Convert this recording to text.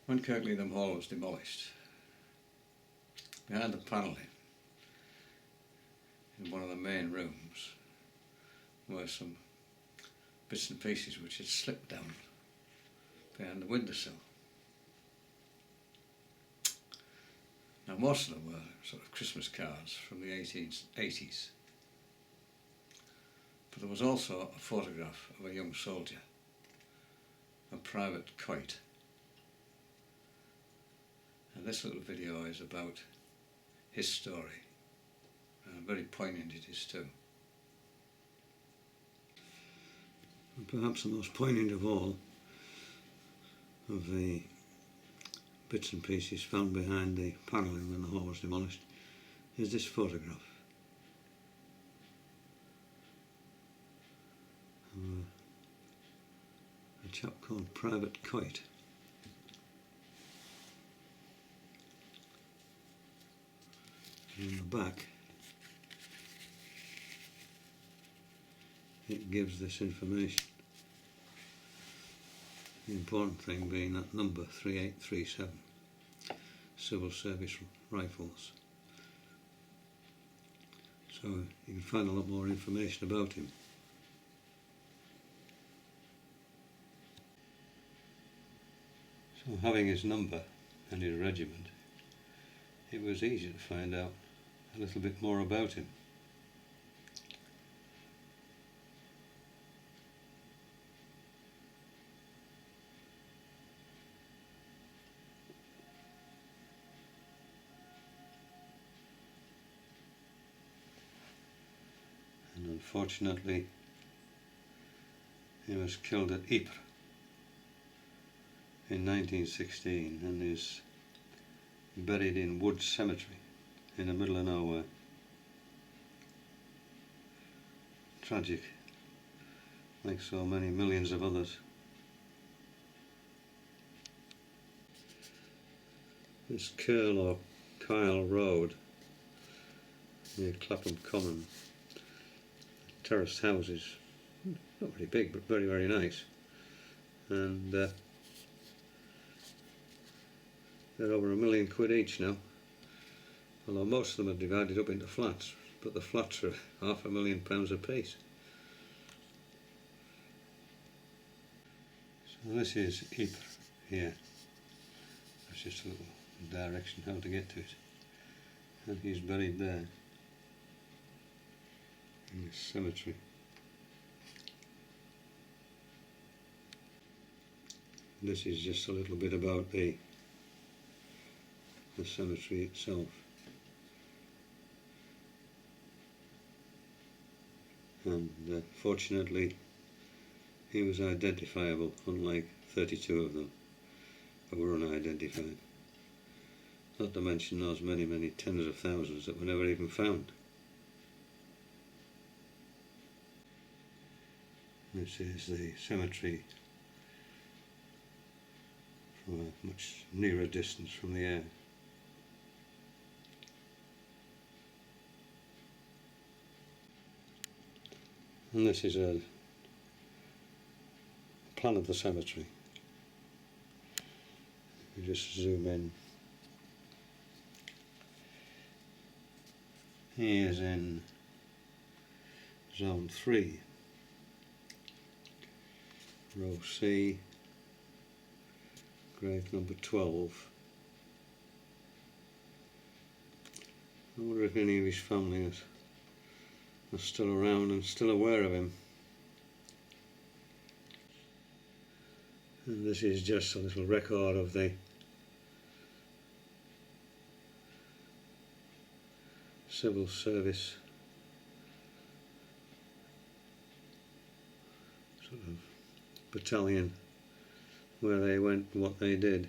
When Kirkleatham Hall was demolished, behind the panelling in one of the main rooms were some bits and pieces which had slipped down behind the windowsill. Now most of them were sort of Christmas cards from the 1880s, but there was also a photograph of a young soldier, a Private Coit. And this little video is about his story, and very poignant it is too. And perhaps the most poignant of all of the bits and pieces found behind the panelling when the hall was demolished is this photograph. A chap called Private Coit. And on the back it gives this information. The important thing being that number 3837, Civil Service Rifles. So you can find a lot more information about him. So having his number and his regiment, it was easy to find out a little bit more about him. And unfortunately he was killed at Ypres in 1916 and is buried in Wood Cemetery in the middle of nowhere. Tragic, like so many millions of others. This Curl or Kyle Road near Clapham Common, terraced houses, not very big but very, very nice, and they're over £1 million each now, although most of them are divided up into flats, but the flats are £500,000 a piece. So this is Ypres here. That's just a little direction how to get to it, and he's buried there in this cemetery. This is just a little bit about the cemetery itself. And fortunately he was identifiable, unlike 32 of them that were unidentified. Not to mention those many, many tens of thousands that were never even found. This is the cemetery from a much nearer distance from the air. And this is a plan of the cemetery. You just zoom in. He is in Zone 3, Row C, grave number 12. I wonder if any of his family are still around and still aware of him. And this is just a little record of the civil service sort of battalion, where they went and what they did.